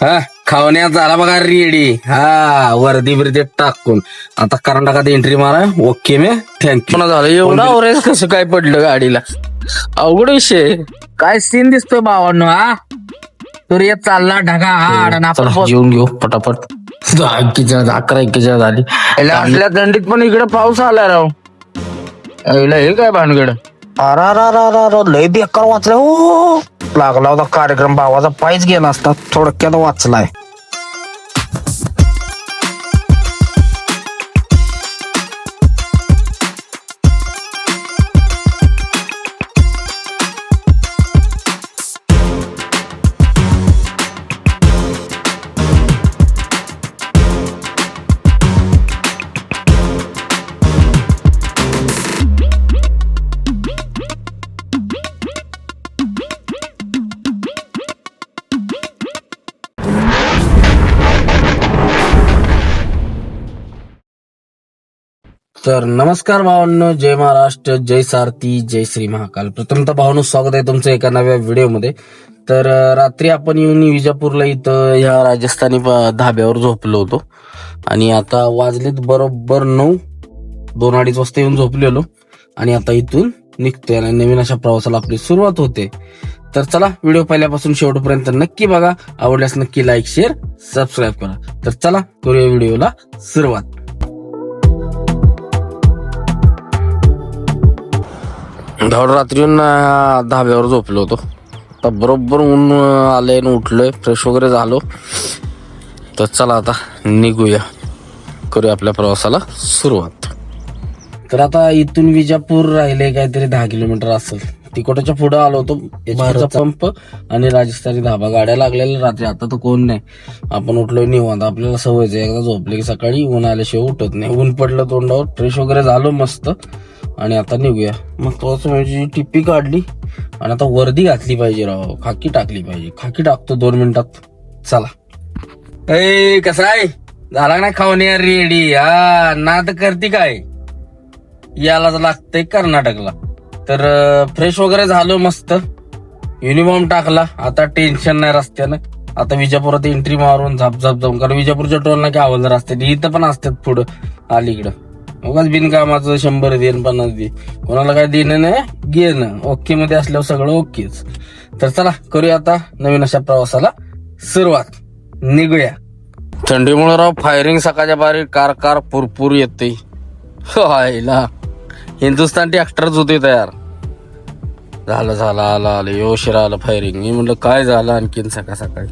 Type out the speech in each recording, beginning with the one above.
हा खावण्यात झाला बघा रेडी. हा वर्दी बिर्दी टाकून आता कर्नाटकात एंट्री मारा. ओके मे थँक्यू. झालं एवढा ओरेज कसं काय पडलं गाडीला? अवघड विषय. काय सीन दिसतोय भावांनो हा? सूर्य चालला ढगा आड आणि आपण जेवून घेऊ पटापट. 11 झाली. असल्या थंडीत पण इकडे पाऊस आला राव. हे काय भानगड? लय बेकार वाचलाय हो. लागला होता कार्यक्रम, भावाचा पायच गेला असता. थोडक्यात वाचलाय. तर नमस्कार भावांनो, जय महाराष्ट्र, जय सारथी, जय श्री महाकाल. प्रथमतः भावांनो स्वागत आहे तुमचं एका नव्या व्हिडिओमध्ये. तर रात्री आपण येऊन विजापूरला इथं ह्या राजस्थानी धाब्यावर झोपलो होतो आणि आता वाजलेत बरोबर 9, 2-2:30 वाजता येऊन झोपलेलो आणि आता इथून निघतोय आणि नवीन अशा प्रवासाला आपली सुरुवात होते. तर चला व्हिडिओ पहिल्यापासून शेवटपर्यंत नक्की बघा. आवडल्यास नक्की लाईक, शेअर, सबस्क्राईब करा. तर चला करूया व्हिडिओला सुरुवात. धावड रात्री धाब्यावर झोपलो होतो. आता बरोबर ऊन आलंय आणि उठलोय, फ्रेश वगैरे झालो. तर चला आता निघूया, करूया आपल्या प्रवासाला सुरुवात. तर आता इथून विजापूर राहिले काहीतरी 10 किलोमीटर असेल. तिकोटाच्या पुढे आलो होतो. एचपीचा पंप आणि राजस्थानी धाबा गाड्या लागलेल्या रात्री. आता तर कोण नाही, आपण उठलोय निवांत. आपल्याला सवयच आहे, एकदा झोपले की सकाळी ऊन आल्याशिवाय उठत नाही. ऊन पडलं तोंडावर, फ्रेश वगैरे झालो मस्त आणि आता निघूया. मग तोच म्हणजे टिप्पी काढली आणि आता वर्दी घातली पाहिजे राव, खाकी टाकली पाहिजे. खाकी टाकतो 2 मिनिटात. चला. ए कसा आहे, झाला ना खाऊन रेडी? हा नाद करते काय, यालाच लागतंय कर्नाटकला. तर फ्रेश वगैरे झालो मस्त, युनिफॉर्म टाकला. आता टेन्शन नाही रस्त्यानं. आता विजापुरात एंट्री मारून झाप जाऊन, कारण विजापूरच्या टोलना काय आवडलं रस्त्यात. इथं पण असतात पुढं अलीकडं. उगाच बिनकामाचं 100 दे 50 दे, कोणाला काय देणं नाही घेणं. ओके मध्ये असल्यावर सगळं ओकेच. तर चला करूया आता नवीन अशा प्रवासाला सुरुवात. निघूया. थंडीमुळे राव फायरिंग सकाळच्या बारी कार पुरपूर येते. व्हायला हिंदुस्थान ट्रॅक्टरच होते तयार. झालं आलं योशीर आलं फायरिंग. मी म्हणलं काय झालं आणखीन सकाळी.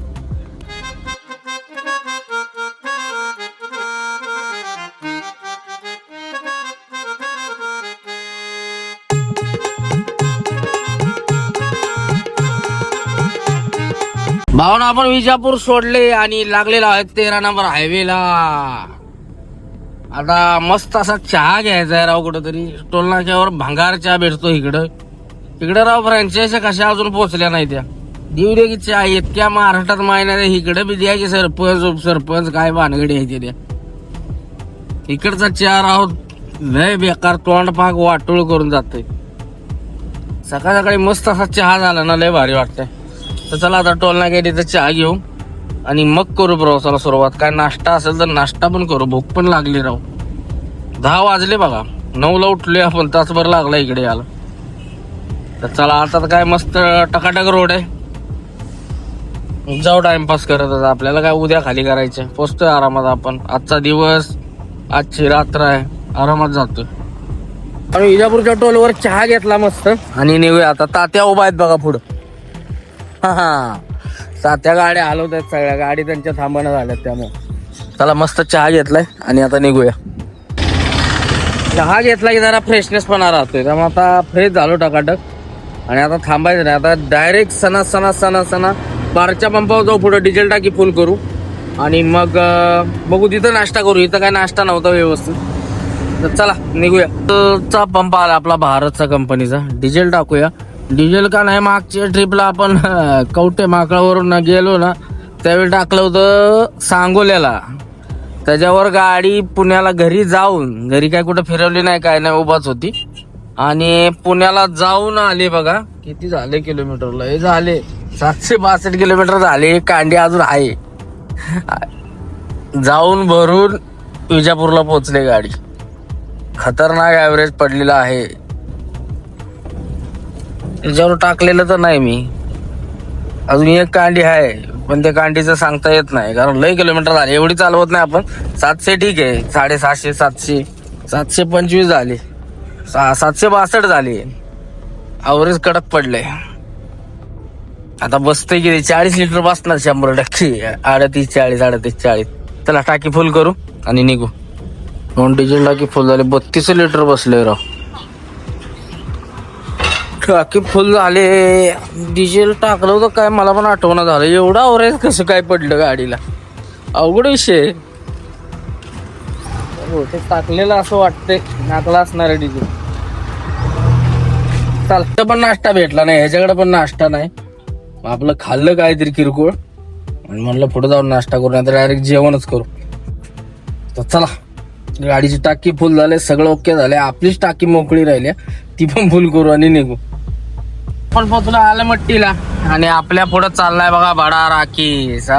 भावना आपण विजापूर सोडले आणि लागलेला आहे 13 नंबर हायवेला. आता मस्त असा चहा घ्यायचा आहे राव. कुठंतरी टोल नाक्यावर भंगार चहा भेटतो इकडं राव. फ्रँचायझी कशा अजून पोहोचल्या नाही त्या. देऊ दे की चहा, इतक्या महाराष्ट्रात मायना इकडे बी द्या की सरपंच काय भानगडी आहे त्या. इकडचा चहा राव लय बेकार, तोंड पाक वाटोळ करून जातंय. सकाळी मस्त असा चहा झाला ना, लय भारी वाटतंय. तर चला आता टोल नाक्यात इथं चहा घेऊ आणि मग करू प्रवासाला सुरुवात. काय नाश्ता असेल तर नाश्ता पण करू, भूक पण लागली राव. 10 वाजले बघा, 9ला उठलोय आपण, तासभर लागला इकडे यायला. तर चला आता काय मस्त टकाटक रोड आहे, जाऊ टाइमपास करत. आपल्याला काय उद्या खाली करायचं, पोचतोय आरामात आपण. आजचा दिवस, आजची रात्र आहे, आरामात जातोय. आणि विजापूरच्या टोलवर चहा घेतला मस्त आणि निघूया आता. तात्या उभा आहेत बघा पुढं. हा सात्या गाड्या हलवत आहेत, सगळ्या गाडी त्यांच्या थांबणं झाल्यात. त्यामुळे चला मस्त चहा घेतलाय आणि आता निघूया. चहा घेतला की जरा फ्रेशनेस पण राहतोय, त्यामुळे आता फ्रेश झालो टकाटक. आणि आता थांबायचं नाही, आता डायरेक्ट सणा बारच्या पंपावर जाऊ, पुढे डिझेल टाकी फुल करू आणि मग बघू तिथं नाश्ता करू. इथं काय नाश्ता नव्हता व्यवस्थित. तर चला निघूया. चा पंप आला आपला भारतचा कंपनीचा. डिझेल टाकूया. डिझेल का नाही, मागच्या ट्रिपला आपण कवटे माकळावरून गेलो ना, त्यावेळी टाकलं होतं सांगोल्याला. त्याच्यावर गाडी पुण्याला घरी जाऊन, घरी काय कुठं फिरवली नाही, काय नाही, उभाच होती. आणि पुण्याला जाऊन आले बघा. किती झाले किलोमीटरला? हे झाले 762 किलोमीटर झाले. कांडी अजून आहे. जाऊन भरून विजापूरला पोहोचले गाडी. खतरनाक ऍव्हरेज पडलेला आहे. त्याच्यावर टाकलेलं तर नाही मी. अजून एक कांडी आहे पण त्या कांडीचं सांगता येत नाही कारण लय किलोमीटर झाले. एवढी चालवत नाही आपण. 700 ठीक आहे. 750 700 725 झाले. 762 झाले. ऍव्हरेज कडक पडले. आता बसतोय किती 40 लिटर बसणार 100%. 38 40 38 40. चला टाकी फुल करू आणि निघू. 2 डिझेल टाकी फुल झाले. 32 लिटर बसले राव. टाकी फुल झाले. डिझेल टाकलं होतं काय मला पण आठवण झालं. एवढा ॲव्हरेज कसं काय पडलं गाडीला. अवघड विषय. ते टाकलेलं असं वाटतंय टाकला असणार आहे डिझेल. चालतं पण नाश्ता भेटला नाही. ह्याच्याकडे पण नाश्ता नाही. आपलं खाल्लं काहीतरी किरकोळ आणि म्हणलं पुढे जाऊन नाश्ता करू नाही तर डायरेक्ट जेवणच करू. तर चला गाडीची टाकी फुल झाले. सगळं ओके झाले. आपलीच टाकी मोकळी राहिली. ती पण फुल करू आणि निघू. पण पोचलो आलमट्टीला आणि आपल्या पुढे चाललाय बघा बडा राखीस.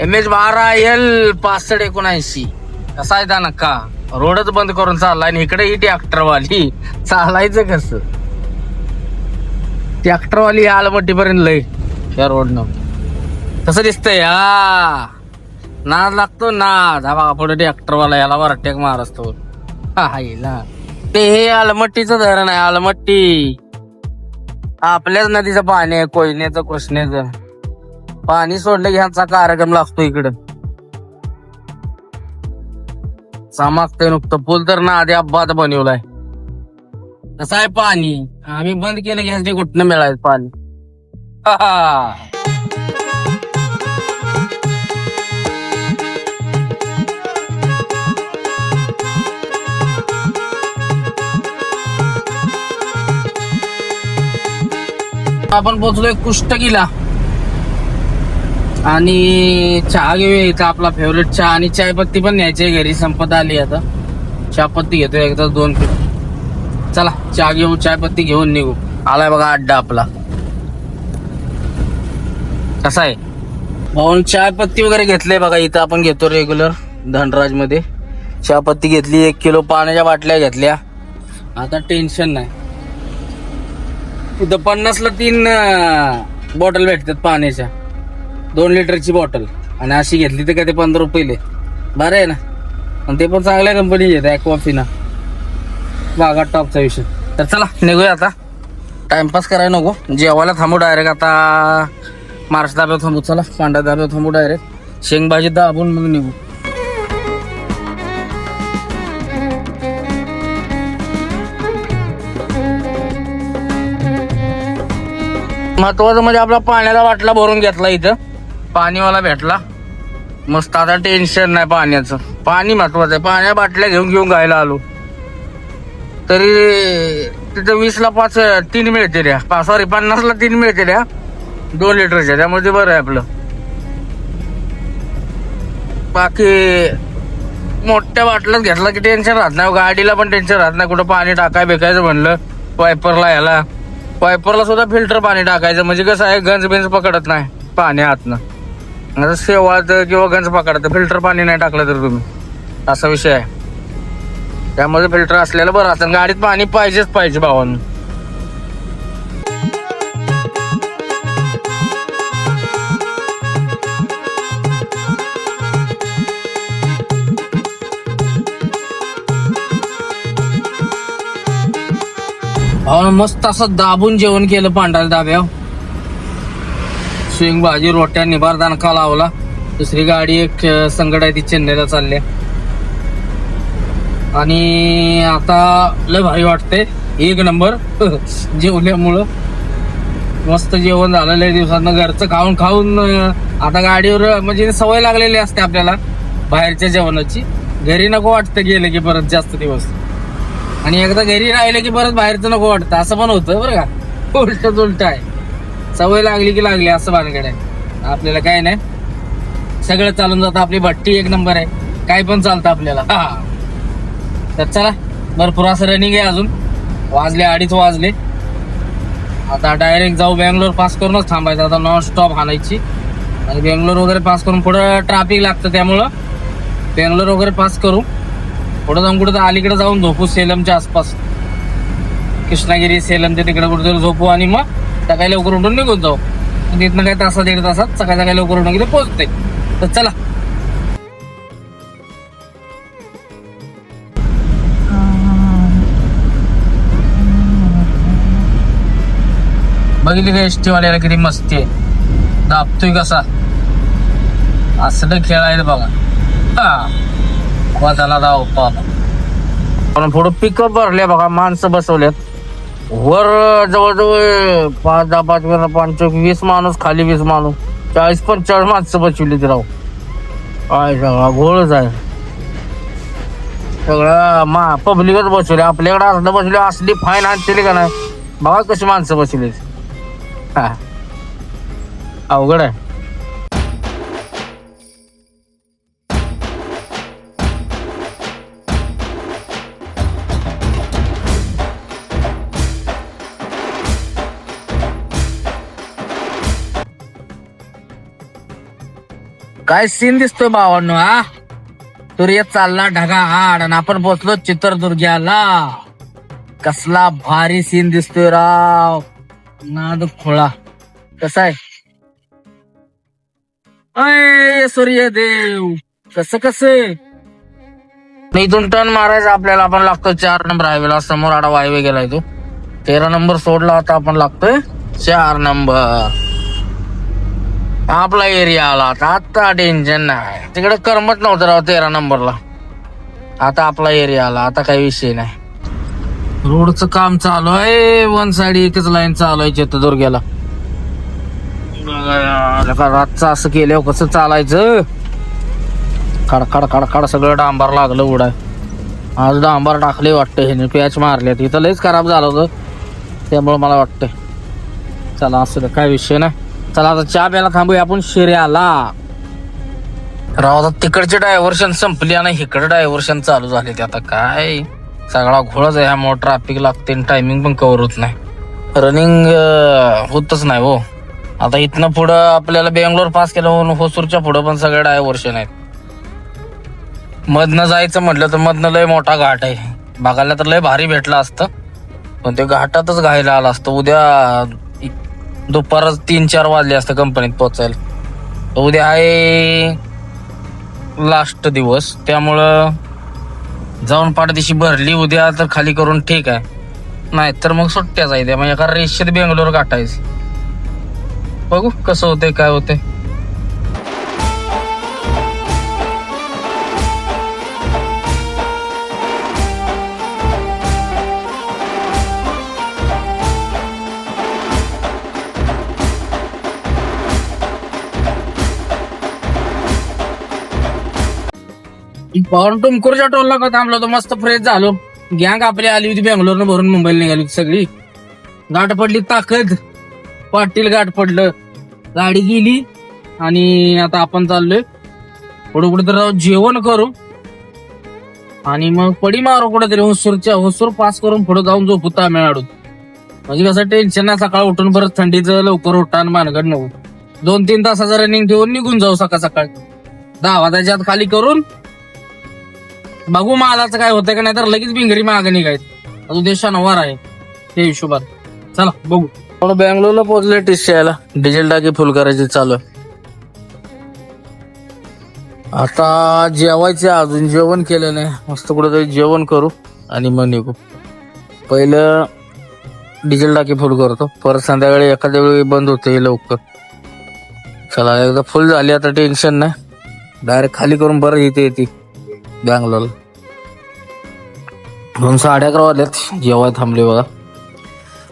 MH12L 6579. कसा आहे त्या नक्का रोडच बंद करून चाललाय आणि इकडे ही ट्रॅक्टरवाली. चालायचं कसं. ट्रॅक्टरवाली आलमट्टी पर्यंत लय या रोडनं. कसं दिसतंय. नाद लागतो नाद. हा बघा पुढे ट्रॅक्टरवाला याला बरं टेक मार असतो. ते हे आलमट्टीचं धरण आहे. आलमट्टी आपल्याच नदीचं पाणी आहे. कोयनेचं कृष्णेचं पाणी सोडलं की ह्यांचा कार्यक्रम लागतो इकडं. चमकतंय नुकतं. पूल तर ना आधी अपघात बनवलाय. कसं आहे पाणी. आम्ही बंद केलं की ह्याचे कुठनं मिळायचं पाणी. आपण पोहोचलोय कुष्टगीला आणि चहा घेऊया इथं. आपला फेवरेट चहा आणि चायपत्ती पण न्यायची घरी. संपत आली आता. चहापत्ती घेतोय एकदा 2 किलो. चला चहा घेऊ चायपत्ती घेऊन निघू. आलाय बघा अड्डा आपला. कसा आहे भाऊन. चायपत्ती वगैरे घेतले बघा इथं. आपण घेतो रेग्युलर धनराज मध्ये. चहापत्ती घेतली. 1 किलो पाण्याच्या बाटल्या घेतल्या. आता टेन्शन नाही. इथं 50ला 3 बॉटल भेटतात पाण्याच्या. 2 लिटरची बॉटल आणि अशी घेतली तर काय ते 15 रुपये. बरं आहे ना. आणि ते पण चांगल्या कंपनीचे आहेत. ॲक्वाफिना बागा टॉपचा विषय. तर चला निघूया आता. टाइमपास करायला नको. जेवायला थांबू डायरेक्ट आता. मार्च दाब्यावर थांबू. चला पांढऱ्या दाब्यावर थांबू डायरेक्ट. शेंगभाजी दाबून मग निघू. महत्वाचं म्हणजे आपला पाण्याचा बाटला भरून घेतला इथं. पाणीवाला भेटला मस्त. आता टेन्शन नाही पाण्याचं. पाणी महत्वाचं आहे. पाण्या बाटल्या घेऊन गायला आलो तरी तिथं 20ला 3 मिळते द्या. 50ला 3 मिळते द्या 2 लिटरच्या. त्यामुळे ते बरं आहे आपलं. बाकी मोठ्या बाटल्यात घेतला की टेन्शन राहत नाही. गाडीला पण टेन्शन राहत नाही. कुठं पाणी टाकाय बेकायचं म्हणलं वायपरला वायपरला सुद्धा फिल्टर पाणी टाकायचं. म्हणजे कसं आहे गंज बेंज पकडत नाही पाणी हातनं. आता शेवाळत किंवा गंज पकडत फिल्टर पाणी नाही टाकलं तर तुम्ही. असा विषय आहे. त्यामध्ये फिल्टर असलेलं बरं असतं. गाडीत पाणी पाहिजेच पाहिजे भावांनो. मस्त असं दाबून जेवण केलं पांढऱ्या दाब्यावर. शेंग भाजी रोट्या निभार दणका लावला. दुसरी गाडी एक संगड आहे ती चेन्नईला चालल्या. आणि आता लय भारी वाटते. 1 नंबर जेवल्यामुळं. मस्त जेवण झालं. लय दिवसांना घरचं खाऊन खाऊन आता गाडीवर म्हणजे सवय लागलेली असते आपल्याला बाहेरच्या जेवणाची. घरी नको वाटतं गेलं की परत जास्त दिवस. आणि एकदा घरी राहिलं की परत बाहेरचं नको वाटतं. असं पण होतं बरं का. उलट आहे. सवय लागली की लागली असं भानगड आहे. आपल्याला काय नाही. सगळं चालून जातं. आपली भट्टी 1 नंबर आहे. काय पण चालतं आपल्याला. तर चला भरपूर असं रनिंग आहे अजून. वाजले 2:30 वाजले. आता डायरेक्ट जाऊ बँगलोर पास करूनच थांबायचं. आता नॉन स्टॉप हाणायची. आणि बेंगलोर वगैरे पास करून पुढं ट्रॅफिक लागतं, त्यामुळं बेंगलोर वगैरे पास करू, पुढं जाऊन कुठं अलीकडे जाऊन झोपू, सेलमच्या आसपास, कृष्णागिरी सेलमच्या तिकडे कुठेतरी झोपू आणि मग सकाळी लवकर उठून निघून जाऊ. तिथनं काही तासात 1.5 तासात सकाळी लवकर उठून तिथे पोहोचते. तर चला. बघितली का एसटी वाल्याला किती मस्ती आहे, दाबतोय कसा, असलं खेळायला बघा. त्याला धाव पण पुढं पिकअप भरले बघा, माणसं बसवल्यात वर, जवळजवळ 5-10-5-20 माणूस, खाली 20 माणूस, 40-45 माणसं बसवली ती राव. काय सगळा घोळच आहे सगळं, पब्लिकच बसवले. आपल्याकडे असलं बसले, असली फाईन आणते का नाही बघा कशी माणसं बसवली. अवघड आहे. काय सीन दिसतोय भावांनो, सूर्य चालला ढगा आड आणि आपण पोचलो चित्रदुर्ग्याला. कसला भारी सीन दिसतोय राव, नाद खोळा. कसा आहे अय सूर्यदेव, कसं इथून टर्न मारायचं आपल्याला. आपण लागतो 4 नंबर हायवेला, समोर आडा हायवे गेलाय तो. 13 नंबर सोडला, आता आपण लागतोय 4 नंबर. आपला एरिया आला आता टेन्शन नाही. तिकडे करमत नव्हतं राव 13 नंबरला, आता आपला एरिया आला, आता काही विषय नाही. रोडचं काम चालू आहे, 1 साइड एकच लाईन चालू आहे चित्रदुर्ग्याला. रातचं असं केल्यावर कसं चालायचं, खडखड खडखड सगळं डांबर लागलं उडाय. आज डांबर टाकले वाटतं, ह्याने पॅच मारले, तिथं लयच खराब झालं होतं, त्यामुळे मला वाटतंय. चला असं काय विषय नाही. चला आता चहा प्यायला थांबूया आपण शिर्याला. राव आता तिकडचे डायव्हर्शन संपली आणि इकडे डायव्हर्शन चालू झाले. ते आता काय सगळा घोळच आहे, ह्यामुळे ट्रॅफिक लागते, टायमिंग पण कव्हर होत नाही, रनिंग होतच नाही हो. आता इथनं पुढं आपल्याला बेंगलोर पास केलं, होसूरच्या पुढं पण सगळे डायव्हर्शन आहेत. मधनं जायचं म्हटलं तर मधनं लय मोठा घाट आहे, बघायला तर लय भारी भेटला असतं, पण ते घाटातच घायला आलं असतं. उद्या दुपारच 3-4 वाजले असतं कंपनीत पोचायला. उद्या आहे लास्ट दिवस, त्यामुळं जाऊन पाठदिशी भरली उद्या तर खाली करून ठीक आहे, नाहीतर मग सुट्ट्या जायच्या. म्हणजे एका रेषेत बेंगलोर गाठायचं. बघू कसं होतंय काय होतंय. पाहून टुमकुरच्या टोलला का थांबलो होतो, मस्त फ्रेश झालो. गँग आपली आली होती बेंगलोरनं भरून, मुंबईला निघाली होती सगळी. गाठ पडली ताकद, पाटील गाठ पडलं, गाडी गेली आणि आता आपण चाललोय पुढे कुठेतरी जेवण करू आणि मग पडी मारू कुठेतरी. होसूर पास करून पुढे जाऊन झोपू तामिळनाडूत. म्हणजे कसं टेन्शन नाही, सकाळ उठून परत थंडीचं लवकर उठा आणि मानगड नको. 2-3 तासाचं रनिंग ठेवून निघून जाऊ सकाळ 10 वाजायच्या आत खाली करून. बघू मालाचं काय होतंय का, नाही तर लगेच भिंगरी मागे निघायचं. उद्या शनिवार आहे त्या हिशोबात. चला बघू. आपण बेंगलोरला पोहोचले, टिश्याला डिझेल टाकी फुल करायची चालू आहे. आता जेवायचे, अजून जेवण केलं नाही, मस्त कुठेतरी जेवण करू आणि मग निघू. पहिलं डिझेल टाकी फुल करतो, परत संध्याकाळी एखाद्या वेळी बंद होते लवकर. चला एकदा फुल झाली आता टेन्शन नाही, डायरेक्ट खाली करून परत इथे येते बँगलोरला. 11:30 वाजल्यात, जेवाय थांबले बघा.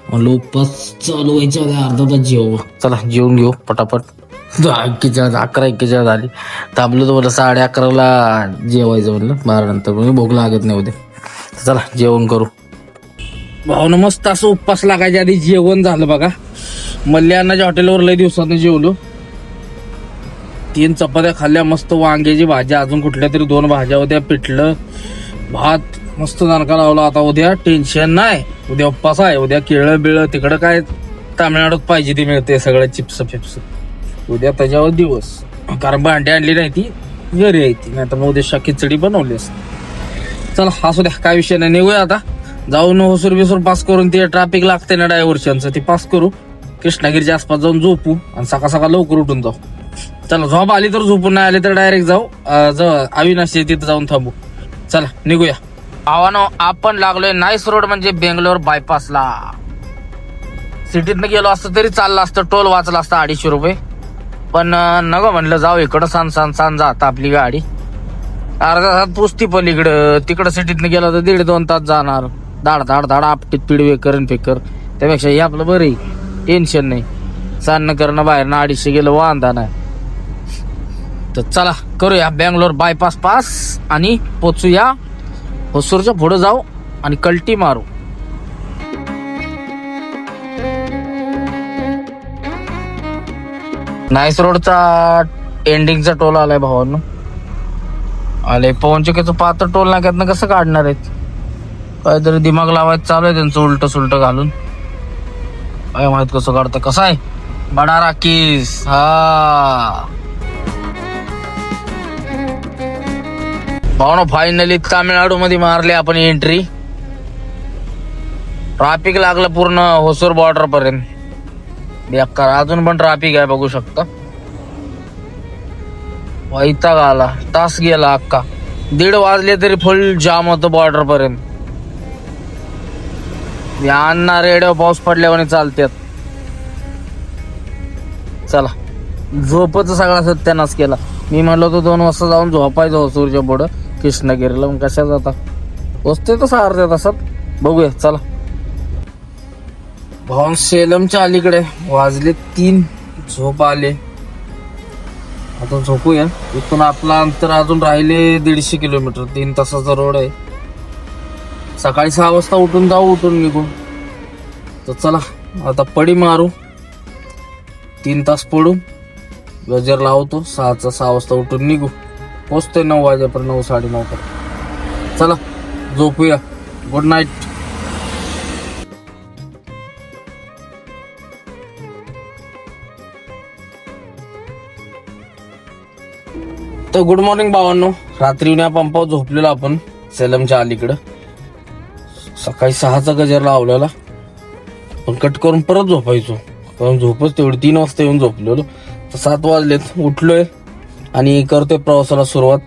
म्हणलं उपवास चालू व्हायच्या अर्धा तास जेवू. चला जेवून घेऊ पटापट. 11:41 झाली, थांबलो तर म्हणलं 11:30ला जेवायचं म्हणलं, 12 नंतर म्हणजे भूक लागत नाही उद्या. चला जेवण करू. भावना मस्त असं उपवास लागायच्या आधी जेवण झालं बघा. मल्ल्यानाच्या हॉटेलवर लय दिवसानं जेवलो. 3 चपात्या खाल्ल्या, मस्त वांग्याची भाजी, अजून कुठल्या तरी 2 भाज्या होत्या, पिठलं भात, मस्त दणका लावला. आता उद्या टेन्शन नाही, उद्या उपवास आहे. उद्या केळं बिळं तिकडं काय तामिळनाडूत पाहिजे ते मिळते, सगळं चिप्स फिप्स. उद्या त्याच्यावर दिवस, कारण भांडी आणली नाही ती घरी आहे ती, नाही तर मग उद्या खिचडी बनवली असते. चला असू द्या, काय विषय नाही. निघूया आता, जाऊन होसूर बिसूर पास करून ते ट्रॅफिक लागते ना डायव्हर्शनचं, ते पास करू, कृष्णागिरीच्या आसपास जाऊन झोपू आणि सकाळ सकाळ लवकर उठून जाऊ. चला, झोप आली तर झोपून, नाही आली तर डायरेक्ट जाऊ अविनाशी तिथं जाऊन थांबू. चला निघूया. आव्हानो, आपण लागलोय नाईस रोड म्हणजे बेंगलोर बायपासला. सिटीतनं गेलो असतं तरी चाललं असतं, टोल वाचला असतं 250 रुपये, पण नको म्हणलं जाऊ इकडं. सांग जाता आपली गाडी अर्धा तास पुसती पलीकडं, तिकडं सिटीतनं गेलं तर 1.5-2 तास जाणार. धाड आपटीत पिडवे करण फेकर, त्यापेक्षा हे आपलं बरं आहे, टेन्शन नाही. चालणं करणं बाहेर ना 250 गेलं वांधा नाही. तर चला करूया बेंगलोर बायपास पास आणि पोचूया होसूरच्या पुढे जाऊ आणि कल्टी मारू. नाईस रोडचा एंडिंगचा टोल आलाय भावांनो. आले पवनचक्कीचं पात्र टोल नाक्यातनं कसं काढणार आहेत, काहीतरी दिमाग लावायचं चालू आहे त्यांचं, उलट सुलट घालून. काय माहित कसं काढतं. कसं आहे बडा राकीस. हा भावनो, फायनली तामिळनाडू मध्ये मारली आपण एंट्री. ट्रॅफिक लागलं पूर्ण होसूर बॉर्डर पर्यंत बेकार. अजून पण ट्रॅफिक आहे, बघू शकता. वैताग आला, तास गेला अक्का. 1:30 वाजले तरी फुल जाम होतं बॉर्डर पर्यंत. यांना रेडिओ पाऊस पडल्यावर चालतात. चला, झोपच सगळा सत्यानाश केला. मी म्हणलो होतो 2 वाजता जाऊन झोपायचं होसूरच्या पुढं कृष्णगिरीला, मग कशा जाता वस्ते तर अर्ध्या तासात. बघूया चला. भाऊन सेलमच्या अलीकडे वाजले 3, झोप आले. आता झोपूया. इथून आपला अंतर अजून राहिले 150 किलोमीटर, 3 तासाचा रोड आहे. सकाळी 6 वाजता उठून जाऊ, उठून निघू. तर चला आता पडी मारू, 3 तास पडू, गजर लावतो. 6 वाजता उठून निघू, पोचतोय 9 वाजेपर्यंत, 9-9:30 पर्यंत. चला झोपूया. Good night. तर गुड मॉर्निंग भावांनो. रात्री या पंपावर झोपलेलो आपण सेलमच्या अलीकडं. सकाळी 6चा गजर लावलेला, पण कट करून परत झोपायचो, कारण झोपच तेवढी. 3 वाजता येऊन झोपलेलो. तर 7 वाजलेत, उठलोय आणि करतोय प्रवासाला सुरुवात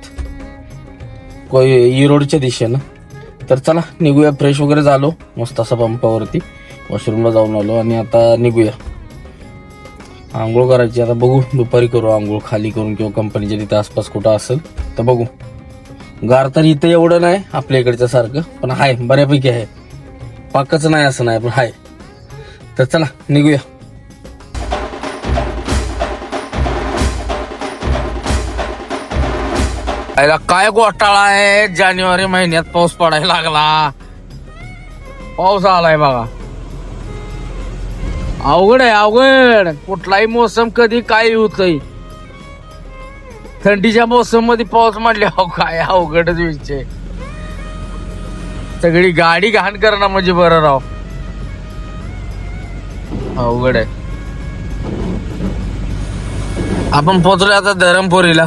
ईरोडच्या दिशेनं. तर चला निघूया. फ्रेश वगैरे झालो मस्त असं पंपावरती, वॉशरूमला जाऊन आलो आणि आता निघूया. आंघोळ करायची आता, बघू दुपारी करू आंघोळ खाली करून, किंवा कंपनीच्या तिथे आसपास कुठं असेल तर बघू. गार तर इथं एवढं नाही आपल्या इकडच्या सारखं, पण आहे बऱ्यापैकी आहे. पाकच नाही असं नाही, पण आहे. तर चला निघूया. काय घोटाळा आहे, जानेवारी महिन्यात पाऊस पडायला लागला. पाऊस आलाय बघा. अवघड आहे, अवघड. कुठलाही मोसम कधी काय होतय. थंडीच्या मोसम मध्ये पाऊस म्हटले काय अवघडच विषय. सगळी गाडी घाण करणं म्हणजे बरं राव. अवघड आहे. आपण पोहोचलोय आता धरमपुरीला.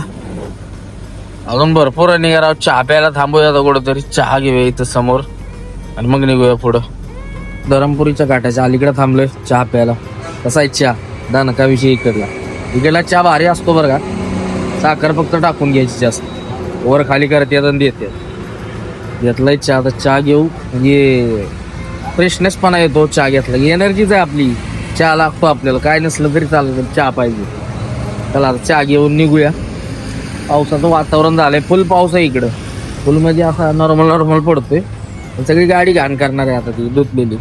अजून भरपूर निघा राव. चहा प्यायला थांबूया कुठंतरी, चहा घेऊया इथं समोर आणि मग निघूया पुढं. धरमपुरीच्या घाटाच्या अलीकडे थांबलोय चहा प्यायला. कसा आहे चहा, दानकाविषयी इकडला चहा भारी असतो बरं का. साखर फक्त टाकून घ्यायची जास्त, वर खाली करत येतात आणि देतात. घेतलाय चहा. आता चहा घेऊ, म्हणजे फ्रेशनेस पण येतो चहा घेतला की. एनर्जीच आहे आपली. चहा लागतो आपल्याला, काय नसलं तरी चाललं, चहा पाहिजे. चला आता चहा घेऊन निघूया. पावसाचं वातावरण झालंय, फुल पाऊस आहे इकडं. फुल म्हणजे असा नॉर्मल पडतोय. सगळी गाडी घाण करणार आहे आता ती धुतलेली.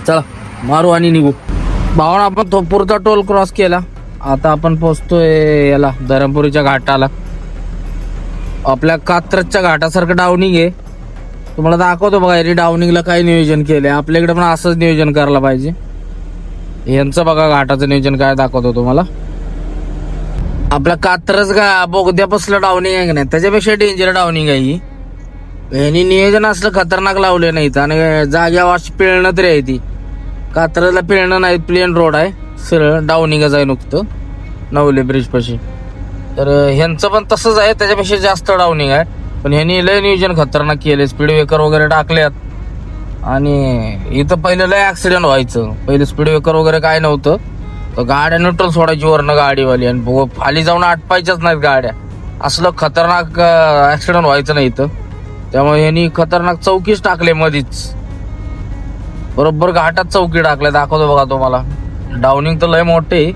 चला मारू आणि निघू. भावना आपण पुरता टोल क्रॉस केला. आता आपण पोहोचतोय याला धरमपुरीच्या घाटाला. आपल्या कात्रजच्या घाटासारखं डाऊनिंग आहे. तुम्हाला दाखवतो बघा यारी डाऊनिंगला काय नियोजन केलंय. आपल्याकडे पण असंच नियोजन करायला पाहिजे. यांचं बघा घाटाचं नियोजन काय दाखवतो तुम्हाला. आपल्या कात्रज बोगद्यापासलं डाऊनिंग आहे की नाही, त्याच्यापेक्षा डेंजर डाऊनिंग आहे ही. यांनी नियोजन असलं खतरनाक लावले नाहीत आणि जाग्यावर पिळणं तरी आहे ती. कात्रजला पिळणं नाही, प्लेन रोड आहे. सरळ डाऊनिंगच आहे नुकतं नवले ब्रिज पाशी. तर ह्यांचं पण तसंच आहे, त्याच्यापेक्षा जास्त डाऊनिंग आहे. पण ह्यांनी लय नियोजन खतरनाक केले, स्पीड ब्रेकर वगैरे टाकल्यात. आणि इथं पहिलं लय ऍक्सिडेंट व्हायचं. पहिले स्पीड ब्रेकर वगैरे काय नव्हतं, तर गाड्या न्यूट्रल सोडायची वरनं गाडीवाली आणि खाली जाऊन आटपायच्याच नाहीत गाड्या. असलं खतरनाक ऍक्सिडेंट व्हायचं नाही इथं. त्यामुळे ह्यांनी खतरनाक चौकीच टाकले मधीच, बरोबर घाटात चौकी टाकले. दाखवतो बघा तुम्हाला. डाऊनिंग तर लय मोठे,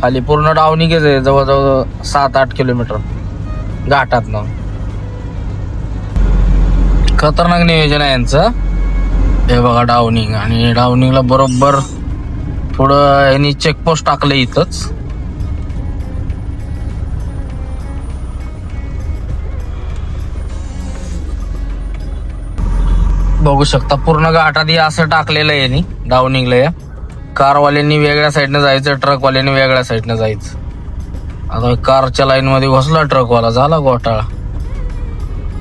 खाली पूर्ण डाऊनिंगच आहे, जवळजवळ 7-8 किलोमीटर घाटातनं. खतरनाक नियोजन आहे यांचं. हे बघा डाऊनिंग, आणि डाऊनिंगला बरोबर थोडं यांनी चेकपोस्ट टाकलं इथंच. बघू शकता पूर्ण घाटात असं टाकलेलं आहे यांनी डाऊनिंगला. या कारवाल्यांनी वेगळ्या साईडनं जायचं, ट्रकवाल्यांनी वेगळ्या साईडनं जायचं. आता कारच्या लाईन मध्ये घुसला ट्रकवाला, झाला घोटाळा.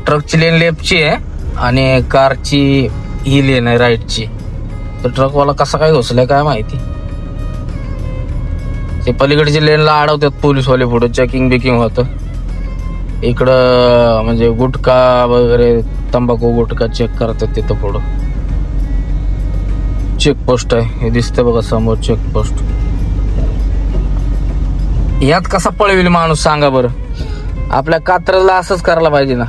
ट्रकची लेन लेफ्टची आहे आणि कारची ही लेन आहे राईटची. तर ट्रकवाला कसा काय घुसलाय काय माहिती. ते पलीकडची लेनला अडवतात पोलीसवाले, पुढे चेकिंग बिकिंग होतं. इकडं म्हणजे गुटखा वगैरे, तंबाखू गुटखा चेक करतात तिथं पुढं. चेकपोस्ट आहे, हे दिसतंय बघा समोर चेकपोस्ट. यात कसा पळविल माणूस सांगा बरं. आपल्या कात्रजला असंच करायला पाहिजे ना.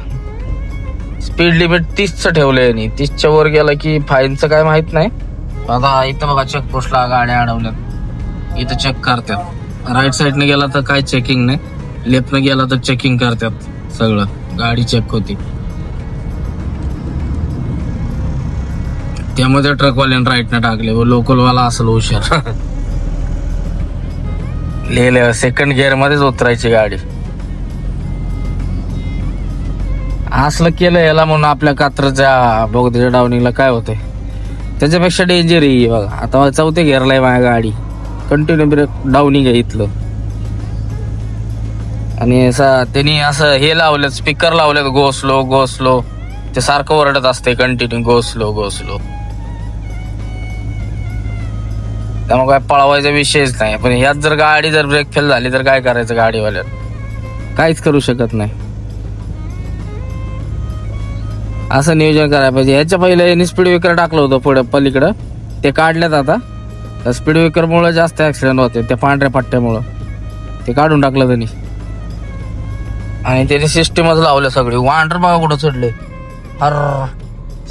स्पीड लिमिट 30चं ठेवलंय यांनी, 30च्या वर गेला की फाईनचं काय माहित नाही. आता इथं बघा चेकपोस्टला गाड्या अडवल्यात, इथं चेक करतात. राईट साईडने गेला तर काय चेकिंग नाही, लेफ्टनं गेला तर चेकिंग करतात सगळं, गाडी चेक होती. त्यामध्ये ट्रकवाल्यानं राईटनं टाकले, व लोकलवाला असेल हुशार. लिहिलं सेकंड गिअर मध्येच उतरायची गाडी. असलं केलं याला म्हणून आपल्या कात्रच्या बोगद्याच्या डाऊनिंगला काय होतंय त्याच्यापेक्षा डेंजर आहे बघा. आता 4थ्या गिअरला आहे माझ्या गाडी, कंटिन्यू ब्रेक डाऊनिंग आहे इथलं. आणि त्यांनी असं हे लावलं, स्पीकर लावलेत, गो स्लो गो स्लो. ते सारखं ओरडत असते continue, go slow go slow. त्यामुळे काय पळवायचा विषयच नाही. पण ह्यात जर गाडी जर ब्रेक फेल झाली तर काय करायचं गाडीवाल्याला, काहीच करू शकत नाही. असं नियोजन करायला पाहिजे. ह्याच्या पहिलं यांनी स्पीड ब्रेकर टाकलं होतं पुढे पलीकडं, ते काढल्यात आता. त्या स्पीड ब्रेकरमुळे जास्त ऍक्सिडेंट होते, त्या पांढऱ्या पट्ट्यामुळं ते काढून टाकलं त्यांनी. आणि त्याने सिस्टीमच लावलं सगळी. वांडर बघा कुठं चढले, हर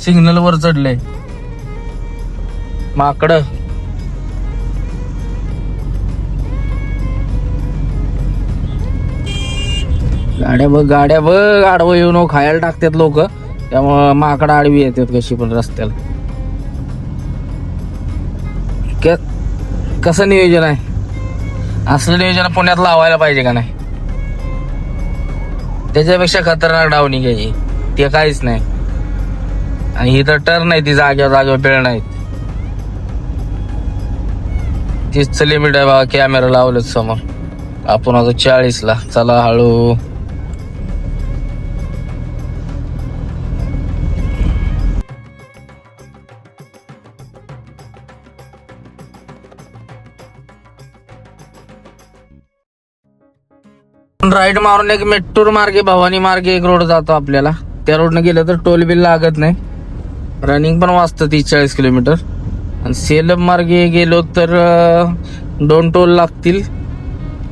सिग्नल वर चढले माकड. गाड्या बघ आडवं येऊन खायला टाकतात लोक, त्यामुळं माकड आडवी येतात कशी पण रस्त्याला. कसं नियोजन आहे. असलं नियोजन पुण्यात लावायला पाहिजे का नाही. त्याच्यापेक्षा खतरनाक डाऊनिंग आहे, ते काहीच नाही. आणि ही तर टर्न आहे, ती जागेवर पेळ नाहीत. तीच लिमिट आहे बघा. कॅमेरा लावलेत समोर. आपण आता 40ला, चला हळू. राईट मारून एक मेट्टूर मार्गे, भवानी मार्गे एक रोड जातो आपल्याला. त्या रोडनं गेलं तर टोल बिल लागत नाही, रनिंग पण वाचतं 30-40 किलोमीटर. आणि सेलम मार्गे गेलो तर 2 टोल लागतील,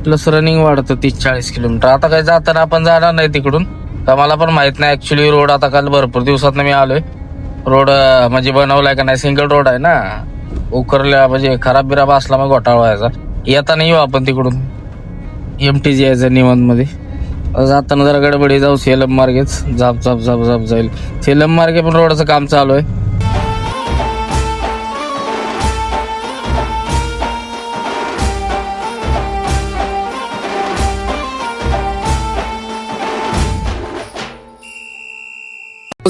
प्लस रनिंग वाढतं 30-40 किलोमीटर. आता काय जाताना आपण जाणार नाही तिकडून, तर मला पण माहित नाही ऍक्च्युली रोड. आता काल भरपूर दिवसात मी आलोय. रोड म्हणजे बनवलाय का नाही, सिंगल रोड आहे ना. उकरल्या म्हणजे खराब बिराब असला मग घोटाळा व्हायचा. येता नाही येऊ आपण तिकडून MTG यायचं निवांत मध्ये. जाताना जरा गडबडी जाऊ, सेलम मार्गेच झाप झाप झाप झाप जाईल. सेलम मार्गे पण रोडचं काम चालू आहे.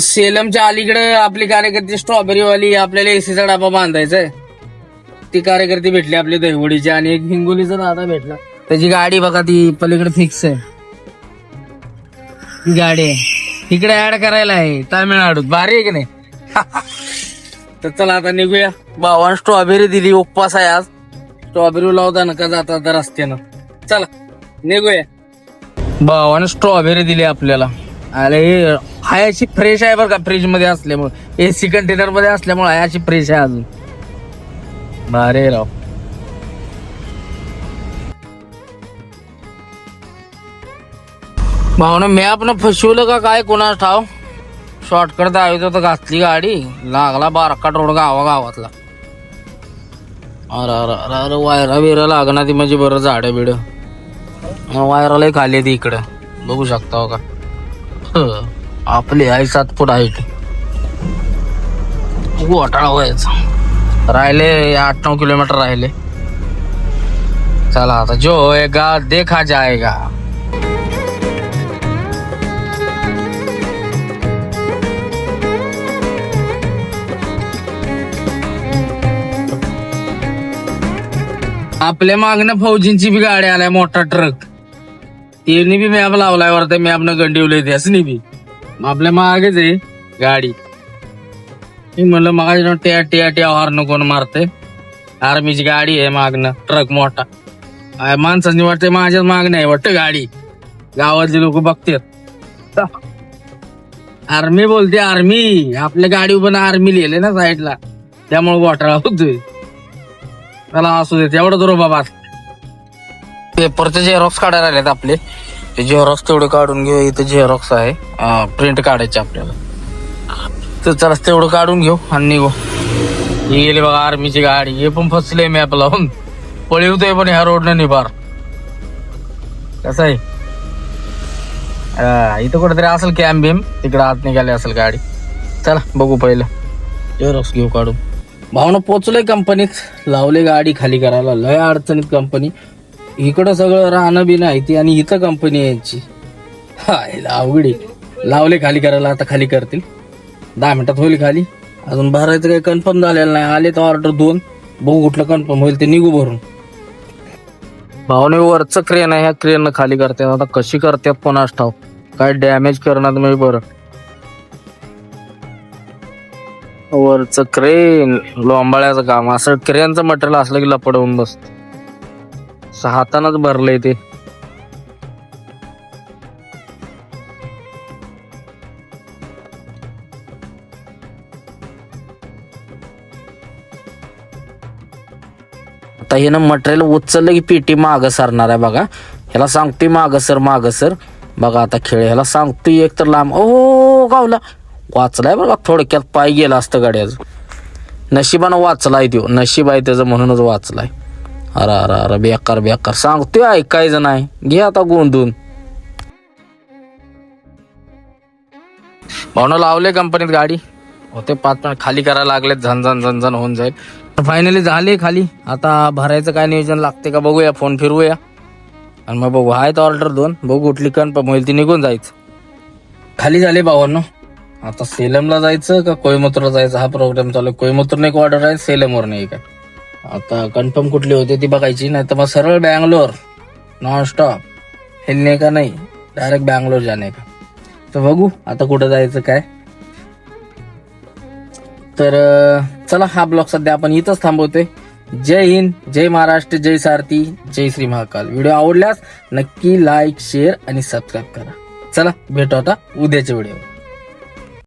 सेलमच्या अलीकडे आपली कार्यकर्ती स्ट्रॉबेरी वाली, आपल्याला एसीचा डबा बांधायचा आहे. ती कार्यकर्ती भेटली आपली दहिवडीची, आणि एक हिंगोलीचा दादा भेटला. त्याची गाडी बघा ती पलीकडे फिक्स आहे. ती गाडी आहे इकडे ऍड करायला आहे तामिळनाडूत. भारी आहे की नाही. तर चला आता निघूया. भावान स्ट्रॉबेरी दिली, उपवास आहे आज. स्ट्रॉबेरी लावता ना का जाता आता रस्त्यानं. चला निघूया. भावाने स्ट्रॉबेरी दिली आपल्याला. अरे हाय अशी फ्रेश आहे बरं का, फ्रीज मध्ये असल्यामुळे, एसी कंटेनर मध्ये असल्यामुळे हाय अशी फ्रेश आहे अजून. भारी राव. भावना मॅप न फसवलं का काय कोणाच ठाव. शॉर्टकट दावित होतं, घातली गाडी, लागला बारकाट रोड गावातला. अरे वायरा बिरा लागणार ती म्हणजे बरं झाडं बिड. वायरालाही खाली ती इकडं बघू शकता हो का. आपली आहे 7 फूट हाईट. घोटाळा व्हायचा. राहिले 8-9 किलोमीटर राहिले. चला आता जो होएगा देखा जाएगा. आपल्या मागणं फौजींची बी गाडी आलाय, मोठा ट्रक. त्यांनी बी मॅप लावलाय वरती, मॅपनं गंडिवलंय त्यासनी बी. आपल्या मागेच आहे गाडी. मी म्हणलं मग ट्या हॉर्न कोण मारते. आर्मीची गाडी आहे मागणं, ट्रक मोठा. माणसांनी वाटतंय माझ्याच मागणं आहे वाटतं गाडी. गावातले लोक बघतात, आर्मी बोलते आर्मी. आपल्या गाडी पण आर्मी लिहिले ना साईडला, त्यामुळे घोटाळा होतोय. त्याला असू देत एवढं तर बाबा. पेपरचे झेरॉक्स काढायला राहिलेत आपले. ते झेरॉक्स तेवढे काढून घेऊ. इथे झेरॉक्स आहे, प्रिंट काढायचे आपल्याला. तर चला तेवढं काढून घेऊ आणि निघू. ही गेली बघा आर्मीची गाडी. हे पण फसले मॅप लावून, पळवतोय पण ह्या रोडनं निभार. कसं आहे, इथं कुठेतरी असेल कॅम्प बिम, तिकडे आत निघाले असेल गाडी. चला बघू पहिलं झेरॉक्स घेऊ काढून. भावना पोचलोय कंपनीत, लावले गाडी खाली करायला. लय अडचणीत कंपनी. इकडं सगळं राहणं बी नाही ती, आणि इथं कंपनी यायची. हाय अवघडी. लावले खाली करायला, आता खाली करतील. 10 मिनिटात होईल खाली. अजून भरायचं काही कन्फर्म झालेलं नाही. आले तर ऑर्डर 2, बघू कुठलं कन्फर्म होईल ते निघू भरून. भावने वरचं क्रेन आहे, ह्या क्रेन खाली करतात. आता कशी करतात कोणास ठाव. काय डॅमेज करणार म्हणजे बरं. वरचं क्रेन लोंबाळ्याचं काम. असं क्रेनचं मटेरियल असलं की लपडवून बसत. हातानच भरलंय ते. आता हे ना मटेरियल उचललं की पेटी मागं सरणार आहे बघा. ह्याला सांगतोय मागं सर बघा. आता खेळ ह्याला सांगतोय एक तर लांब. ओ गावला, वाचलाय बघा. थोडक्यात पाय गेला असतं गाड्याचं. नशिबानं वाचलाय तो, नशीब आहे त्याचं म्हणूनच वाचलाय. अरे बेकार सांगतोय, ऐकायचं नाही. घे आता गोंधून. भावना लावले कंपनीत गाडी. होते 5 मिनिट खाली करायला लागले. झनझन होऊन जाईल. फायनली झाले खाली. आता भरायचं काय नियोजन लागते का बघूया. फोन फिरवूया आणि मग बघू. आहे तर ऑर्डर 2, बघू कुठली कन्फर्म होईल ती निघून जायचं. खाली झाले भावांनो. आता सेलमला जायचं का कोईमतूरला जायचं हा प्रोग्राम चालू आहे. कोईमतूरने एक ऑर्डर आहे, सेलमवर नाही काय. आता कन्फर्म कुठली होते ती बघायची. नाही तर मग सरळ बँगलोर नॉन स्टॉप. हिलने का नाही, डायरेक्ट बँगलोर जाणे का. तर बघू आता कुठं जायचं काय. तर चला हा ब्लॉग सध्या आपण इथंच थांबवतोय. जय हिंद, जय महाराष्ट्र, जय सारथी, जय श्री महाकाल. व्हिडिओ आवडल्यास नक्की लाईक, शेअर आणि सबस्क्राईब करा. चला भेटू आता उद्याच्या व्हिडिओ.